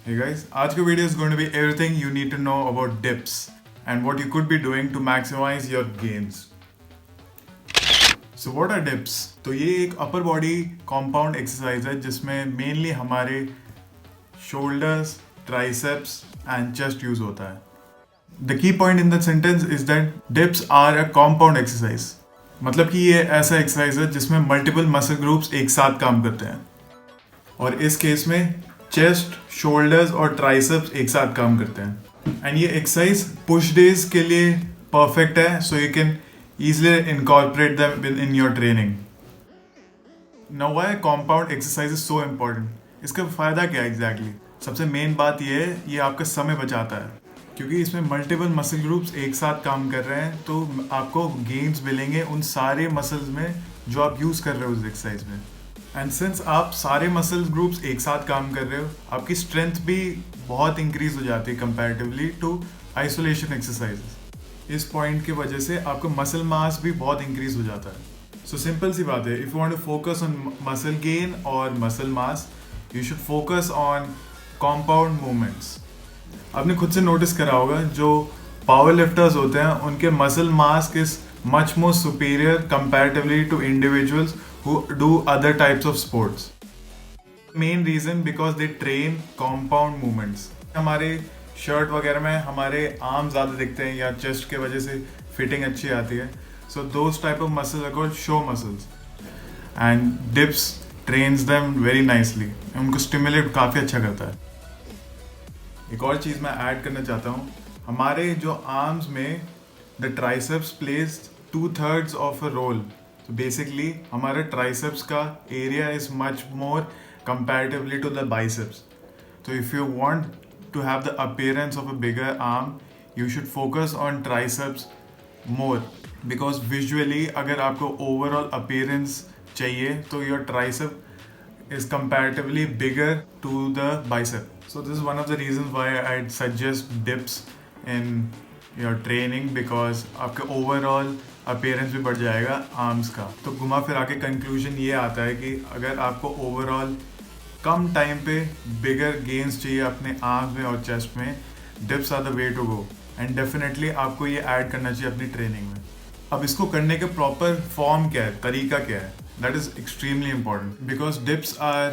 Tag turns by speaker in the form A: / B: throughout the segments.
A: Hey guys, आज का video is going to be everything you need to know about dips and what you could be doing to maximize your gains. So what are dips? तो ये एक upper body compound exercise है जिसमें mainly हमारे shoulders, triceps and chest use होता है. The key point in the sentence is that dips are a compound exercise. मतलब कि ये ऐसा एक्सरसाइज है जिसमें मल्टीपल मसल ग्रुप्स एक साथ काम करते हैं और इस केस में चेस्ट, शोल्डर्स और ट्राइसेप्स एक साथ काम करते हैं. एंड ये एक्सरसाइज पुश डेज के लिए परफेक्ट है, so you can easily incorporate them in your training. Now why compound exercise is so important? इसका फ़ायदा क्या है एग्जैक्टली? सबसे मेन बात ये है, ये आपका समय बचाता है क्योंकि इसमें मल्टीपल मसल ग्रुप्स एक साथ काम कर रहे हैं, तो आपको गेन्स मिलेंगे उन सारे मसल्स में जो आप यूज़ कर रहे हो उस एक्सरसाइज में. एंड सिंस आप सारे मसल ग्रुप्स एक साथ काम कर रहे हो, आपकी स्ट्रेंथ भी बहुत इंक्रीज हो जाती है कंपैरेटिवली टू आइसोलेशन एक्सरसाइजेस. इस पॉइंट की वजह से आपका मसल मास भी बहुत इंक्रीज हो जाता है. सो सिंपल सी बात है, if you want to focus on muscle gain और muscle mass, you should focus on compound movements. आपने खुद से नोटिस करा होगा जो पावर लिफ्टर्स होते हैं उनके muscle mass is much more superior comparatively to individuals who do other types of sports. Main reason because they train compound movements. हमारे शर्ट वगैरह में हमारे आर्म ज़्यादा दिखते हैं या चेस्ट के वजह से फिटिंग अच्छी आती है. So those type of muscles are called show muscles and dips trains them very nicely. उनको स्टिमुलेट काफ़ी अच्छा करता है. एक और चीज़ मैं ऐड करना चाहता हूँ, हमारे जो आर्म्स में the triceps place 2/3 of a role. तो बेसिकली हमारे ट्राइसेप्स का area is much more comparatively to the biceps. तो if you want to have the appearance of a bigger arm, you should focus on triceps more, because visually अगर आपको overall appearance चाहिए तो your tricep is comparatively bigger to the bicep. So this is one of the reasons why I'd suggest dips in your training, because आपके overall appearance भी बढ़ जाएगा arms का. तो घुमा फिरा के conclusion ये आता है कि अगर आपको overall कम टाइम पे बिगर गेन्स चाहिए अपने आर्म्स में और चेस्ट में, dips are the way to go. And definitely आपको ये ऐड करना चाहिए अपनी ट्रेनिंग में. अब इसको करने के प्रॉपर फॉर्म क्या है, तरीका क्या है, that is extremely important because dips are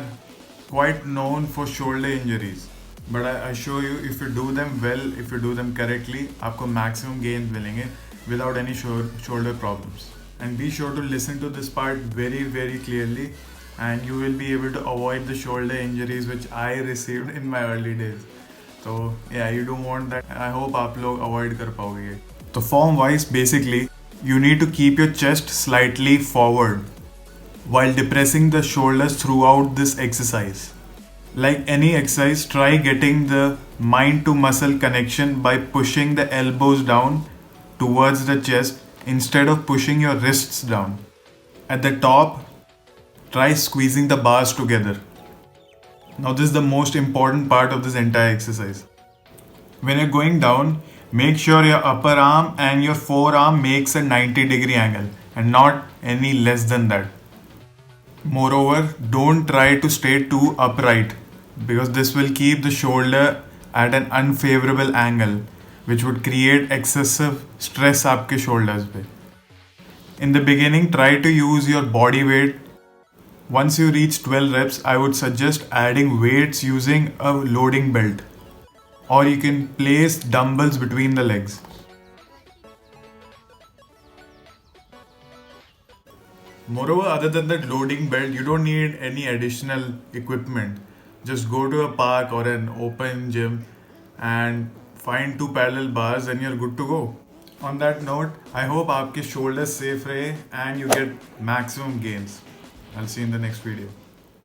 A: quite known for shoulder injuries. But I assure you, if you do them well, if you do them correctly, आपको मैक्सिमम गेन्स मिलेंगे without any shoulder problems. And be sure to listen to this part very very clearly, and you will be able to avoid the shoulder injuries which I received in my early days. So yeah, you don't want that. I hope आप लोग avoid कर पाओगे ये. तो form wise basically you need to keep your chest slightly forward while depressing the shoulders throughout this exercise. Like any exercise, try getting the mind to muscle connection by pushing the elbows down towards the chest instead of pushing your wrists down. At the top, try squeezing the bars together. Now this is the most important part of this entire exercise. When you're going down, make sure your upper arm and your forearm makes a 90-degree angle and not any less than that. Moreover, don't try to stay too upright because this will keep the shoulder at an unfavorable angle, which would create excessive stress आपके shoulders पे. In the beginning, try to use your body weight. Once you reach 12 reps, I would suggest adding weights using a loading belt, or you can place dumbbells between the legs. Moreover, other than that loading belt, you don't need any additional equipment. Just go to a park or an open gym and find 2 parallel bars and you're good to go. On that note, I hope आपके shoulders safe रहे and you get maximum gains. I'll see you in the next video.